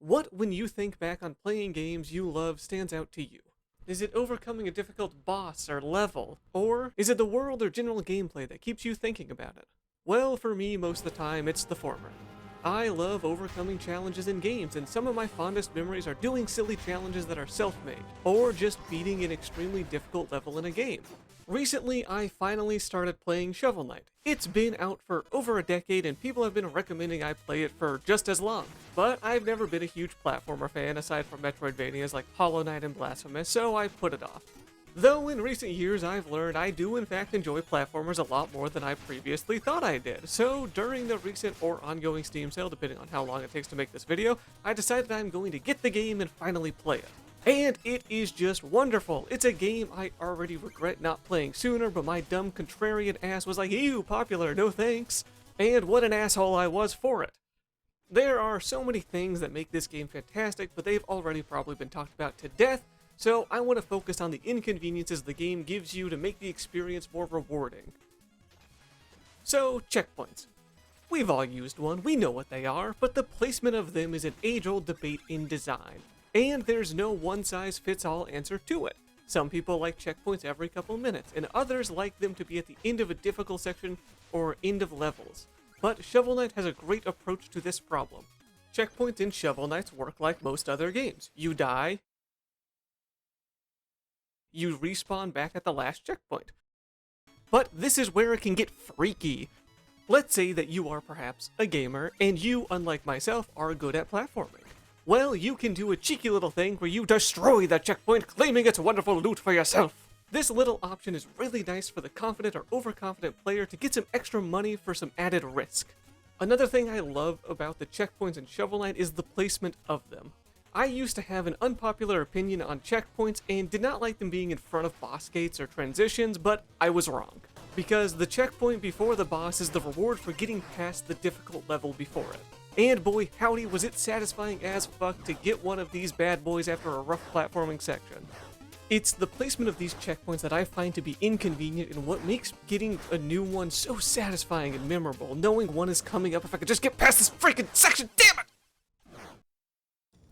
What, when you think back on playing games you love, stands out to you? Is it overcoming a difficult boss or level? Or is it the world or general gameplay that keeps you thinking about it? Well, for me, most of the time, it's the former. I love overcoming challenges in games, and some of my fondest memories are doing silly challenges that are self-made, or just beating an extremely difficult level in a game. Recently, I finally started playing Shovel Knight. It's been out for over a decade, and people have been recommending I play it for just as long. But I've never been a huge platformer fan aside from Metroidvanias like Hollow Knight and Blasphemous, so I put it off. Though in recent years I've learned I do in fact enjoy platformers a lot more than I previously thought I did, so during the recent or ongoing Steam sale, depending on how long it takes to make this video, I decided I'm going to get the game and finally play it. And it is just wonderful. It's a game I already regret not playing sooner, but my dumb contrarian ass was like, ew, popular, no thanks. And what an asshole I was for it. There are so many things that make this game fantastic, but they've already probably been talked about to death, so I want to focus on the inconveniences the game gives you to make the experience more rewarding. So, checkpoints. We've all used one, we know what they are, but the placement of them is an age-old debate in design. And there's no one-size-fits-all answer to it. Some people like checkpoints every couple minutes, and others like them to be at the end of a difficult section or end of levels. But Shovel Knight has a great approach to this problem. Checkpoints in Shovel Knight work like most other games. You die, you respawn back at the last checkpoint. But this is where it can get freaky. Let's say that you are perhaps a gamer, and you, unlike myself, are good at platforming. Well, you can do a cheeky little thing where you destroy that checkpoint, claiming it's wonderful loot for yourself. This little option is really nice for the confident or overconfident player to get some extra money for some added risk. Another thing I love about the checkpoints in Shovel Knight is the placement of them. I used to have an unpopular opinion on checkpoints and did not like them being in front of boss gates or transitions, but I was wrong. Because the checkpoint before the boss is the reward for getting past the difficult level before it. And boy howdy was it satisfying as fuck to get one of these bad boys after a rough platforming section. It's the placement of these checkpoints that I find to be inconvenient and what makes getting a new one so satisfying and memorable, knowing one is coming up if I could just get past this freaking section, damn it!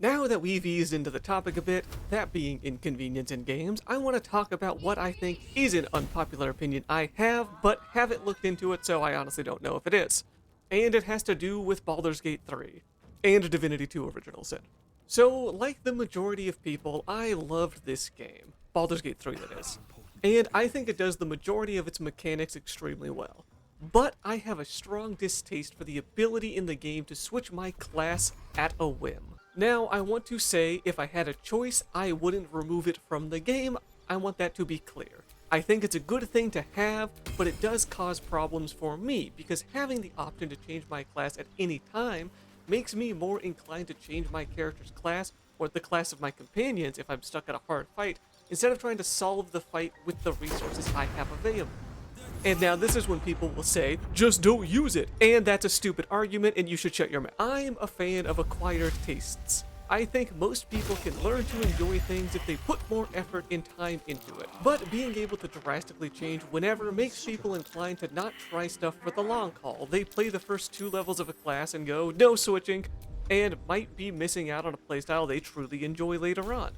Now that we've eased into the topic a bit, that being inconvenience in games, I want to talk about what I think is an unpopular opinion I have, but haven't looked into it, so I honestly don't know if it is. And it has to do with Bualdurs Gate 3, and Divinity 2 Original Sin. So, like the majority of people, I loved this game. Bualdurs Gate 3, that is. And I think it does the majority of its mechanics extremely well. But I have a strong distaste for the ability in the game to switch my class at a whim. Now, I want to say, if I had a choice, I wouldn't remove it from the game. I want that to be clear. I think it's a good thing to have, but it does cause problems for me, because having the option to change my class at any time makes me more inclined to change my character's class, or the class of my companions if I'm stuck at a hard fight, instead of trying to solve the fight with the resources I have available. And now this is when people will say, just don't use it, and that's a stupid argument and you should shut your mouth. I'm a fan of acquired tastes. I think most people can learn to enjoy things if they put more effort and time into it. But being able to drastically change whenever makes people inclined to not try stuff for the long haul. They play the first 2 levels of a class and go, no switching, and might be missing out on a playstyle they truly enjoy later on.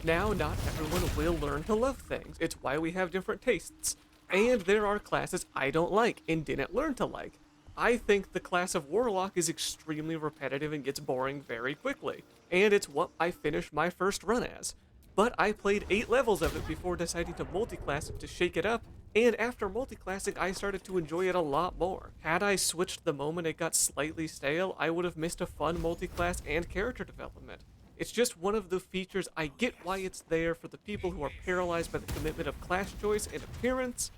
Now, not everyone will learn to love things. It's why we have different tastes. And there are classes I don't like and didn't learn to like. I think the class of Warlock is extremely repetitive and gets boring very quickly, and it's what I finished my first run as. But I played 8 levels of it before deciding to multiclass it to shake it up, and after multiclassing I started to enjoy it a lot more. Had I switched the moment it got slightly stale, I would have missed a fun multiclass and character development. It's just one of the features. I get why it's there for the people who are paralyzed by the commitment of class choice and appearance,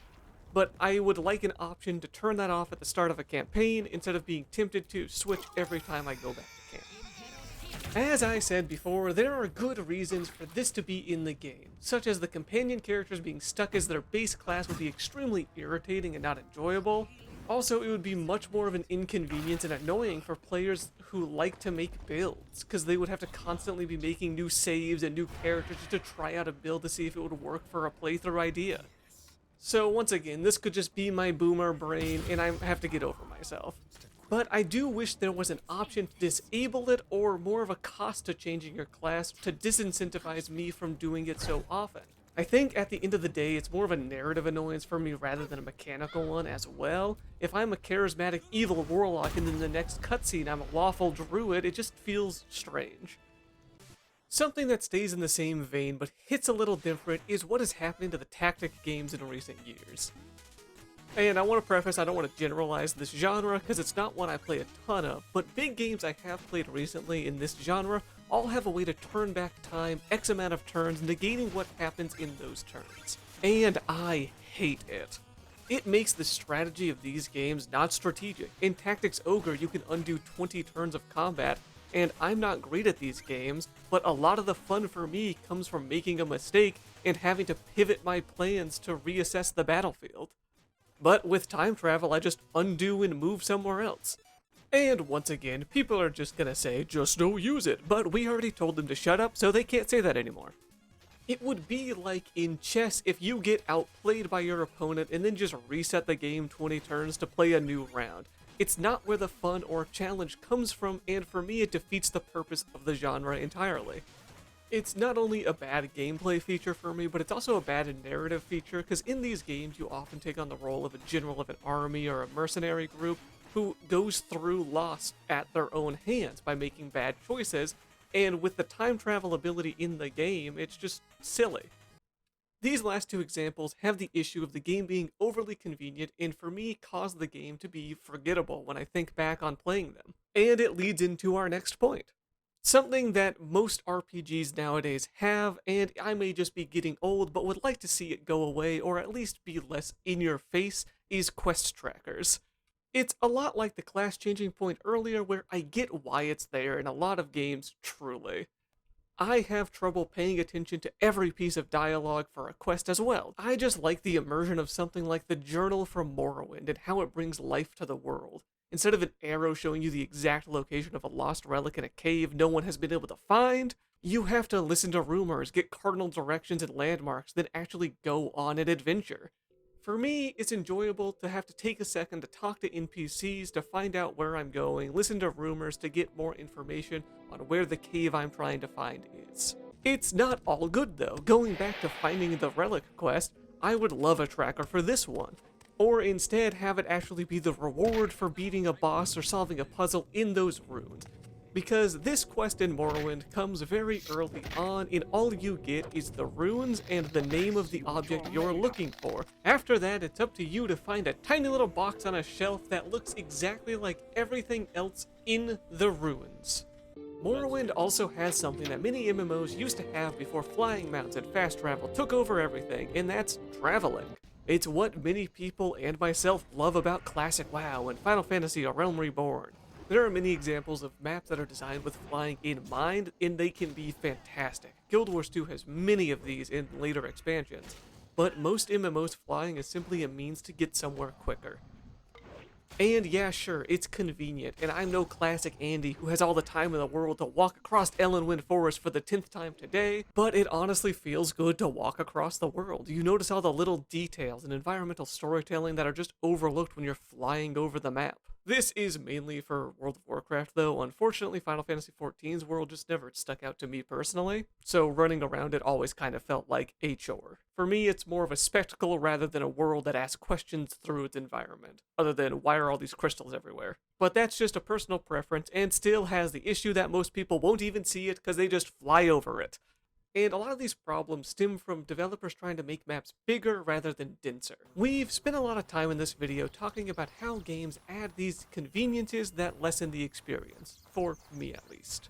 but I would like an option to turn that off at the start of a campaign instead of being tempted to switch every time I go back to camp. As I said before, there are good reasons for this to be in the game, such as the companion characters being stuck as their base class would be extremely irritating and not enjoyable. Also, it would be much more of an inconvenience and annoying for players who like to make builds, because they would have to constantly be making new saves and new characters just to try out a build to see if it would work for a playthrough idea. So once again, this could just be my boomer brain, and I have to get over myself. but I do wish there was an option to disable it or more of a cost to changing your class to disincentivize me from doing it so often. I think at the end of the day, it's more of a narrative annoyance for me rather than a mechanical one as well. If I'm a charismatic evil warlock and then the next cutscene I'm a lawful druid, it just feels strange. Something that stays in the same vein but hits a little different is what is happening to the tactic games in recent years. And I want to preface, I don't want to generalize this genre because it's not one I play a ton of, but big games I have played recently in this genre all have a way to turn back time X amount of turns, negating what happens in those turns. And I hate it. It makes the strategy of these games not strategic. In Tactics Ogre, you can undo 20 turns of combat, and I'm not great at these games, but a lot of the fun for me comes from making a mistake and having to pivot my plans to reassess the battlefield. But with time travel, I just undo and move somewhere else. And once again, people are just gonna say, just don't use it, but we already told them to shut up, so they can't say that anymore. It would be like in chess if you get outplayed by your opponent and then just reset the game 20 turns to play a new round. It's not where the fun or challenge comes from, and for me it defeats the purpose of the genre entirely. It's not only a bad gameplay feature for me, but it's also a bad narrative feature, because in these games you often take on the role of a general of an army or a mercenary group who goes through loss at their own hands by making bad choices, and with the time travel ability in the game, it's just silly. These last two examples have the issue of the game being overly convenient, and for me cause the game to be forgettable when I think back on playing them. And it leads into our next point. Something that most RPGs nowadays have, and I may just be getting old but would like to see it go away or at least be less in your face, is quest trackers. It's a lot like the class changing point earlier, where I get why it's there in a lot of games, truly. I have trouble paying attention to every piece of dialogue for a quest as well. I just like the immersion of something like the Journal from Morrowind and how it brings life to the world. Instead of an arrow showing you the exact location of a lost relic in a cave no one has been able to find, you have to listen to rumors, get cardinal directions and landmarks, then actually go on an adventure. For me, it's enjoyable to have to take a second to talk to NPCs to find out where I'm going, listen to rumors to get more information on where the cave I'm trying to find is. It's not all good though. Going back to finding the relic quest, I would love a tracker for this one. Or instead have it actually be the reward for beating a boss or solving a puzzle in those runes. Because this quest in Morrowind comes very early on, and all you get is the runes and the name of the object you're looking for. After that, it's up to you to find a tiny little box on a shelf that looks exactly like everything else in the ruins. Morrowind also has something that many MMOs used to have before flying mounts and fast travel took over everything, and that's traveling. It's what many people and myself love about classic WoW and Final Fantasy: A Realm Reborn. There are many examples of maps that are designed with flying in mind, and they can be fantastic. Guild Wars 2 has many of these in later expansions, but most MMOs flying is simply a means to get somewhere quicker. And yeah, sure, it's convenient, and I'm no classic Andy who has all the time in the world to walk across Ellenwind Forest for the 10th time today, but it honestly feels good to walk across the world. You notice all the little details and environmental storytelling that are just overlooked when you're flying over the map. This is mainly for World of Warcraft though. Unfortunately, Final Fantasy XIV's world just never stuck out to me personally, so running around it always kind of felt like a chore. For me, it's more of a spectacle rather than a world that asks questions through its environment, other than why are all these crystals everywhere? But that's just a personal preference, and still has the issue that most people won't even see it because they just fly over it. And a lot of these problems stem from developers trying to make maps bigger rather than denser. We've spent a lot of time in this video talking about how games add these conveniences that lessen the experience, for me at least.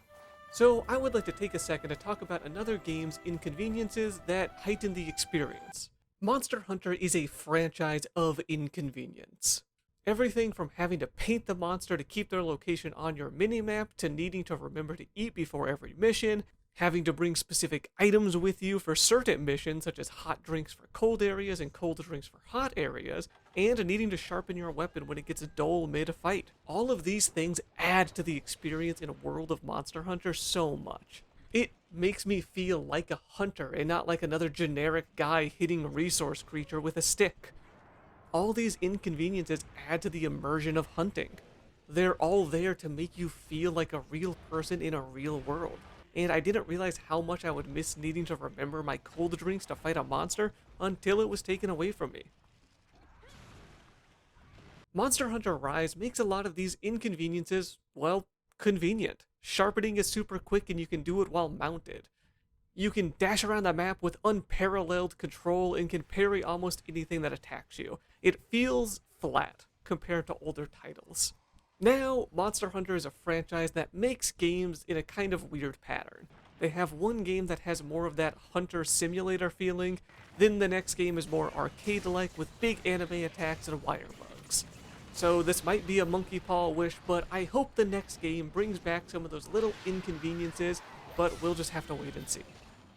So I would like to take a second to talk about another game's inconveniences that heighten the experience. Monster Hunter is a franchise of inconvenience. Everything from having to paint the monster to keep their location on your minimap, to needing to remember to eat before every mission, having to bring specific items with you for certain missions, such as hot drinks for cold areas and cold drinks for hot areas, and needing to sharpen your weapon when it gets dull mid-fight. All of these things add to the experience in a World of Monster Hunter so much. It makes me feel like a hunter and not like another generic guy hitting a resource creature with a stick. All these inconveniences add to the immersion of hunting. they're all there to make you feel like a real person in a real world. And I didn't realize how much I would miss needing to remember my cold drinks to fight a monster until it was taken away from me. Monster Hunter Rise makes a lot of these inconveniences, well, convenient. Sharpening is super quick and you can do it while mounted. You can dash around the map with unparalleled control and can parry almost anything that attacks you. It feels flat compared to older titles. Now, Monster Hunter is a franchise that makes games in a kind of weird pattern. They have one game that has more of that hunter simulator feeling, then the next game is more arcade-like with big anime attacks and wire bugs. So this might be a monkey paw wish, but I hope the next game brings back some of those little inconveniences, but we'll just have to wait and see.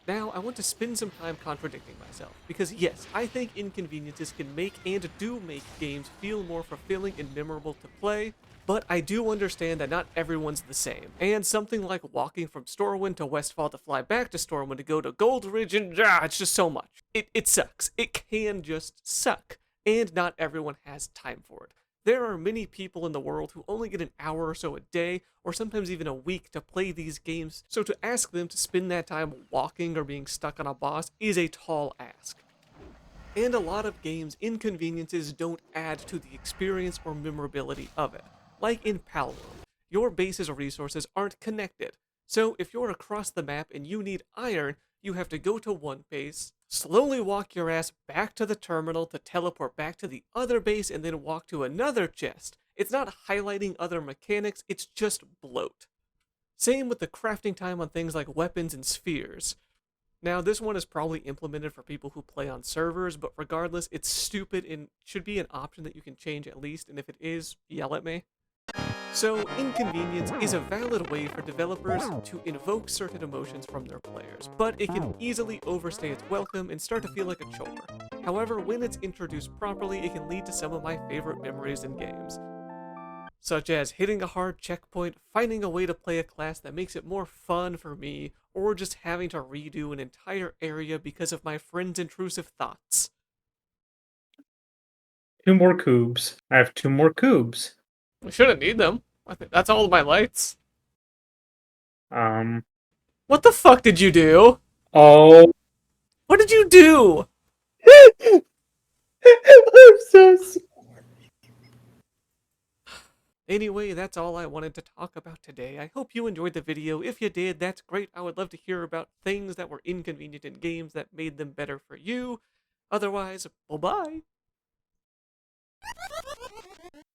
Now, I want to spend some time contradicting myself, because yes, I think inconveniences can make and do make games feel more fulfilling and memorable to play, but I do understand that not everyone's the same, and something like walking from Stormwind to Westfall to fly back to Stormwind to go to Gold Ridge, and it's just so much. It sucks. It can just suck, and not everyone has time for it. There are many people in the world who only get an hour or so a day, or sometimes even a week to play these games, so to ask them to spend that time walking or being stuck on a boss is a tall ask. And a lot of games, inconveniences don't add to the experience or memorability of it. Like in Palworld, your base's resources aren't connected, so if you're across the map and you need iron, you have to go to one base, slowly walk your ass back to the terminal to teleport back to the other base and then walk to another chest. It's not highlighting other mechanics, it's just bloat. Same with the crafting time on things like weapons and spheres. Now, this one is probably implemented for people who play on servers, but regardless, it's stupid and should be an option that you can change at least, and if it is, yell at me. So, inconvenience is a valid way for developers to invoke certain emotions from their players, but it can easily overstay its welcome and start to feel like a chore. However, when it's introduced properly, it can lead to some of my favorite memories in games, such as hitting a hard checkpoint, finding a way to play a class that makes it more fun for me, or just having to redo an entire area because of my friend's intrusive thoughts. 2 more cubes. I have 2 more cubes. We shouldn't need them. I think that's all of my lights. Um. What the fuck did you do? Oh. What did you do? I'm so sorry. Anyway, that's all I wanted to talk about today. I hope you enjoyed the video. If you did, that's great. I would love to hear about things that were inconvenient in games that made them better for you. Otherwise, bye-bye.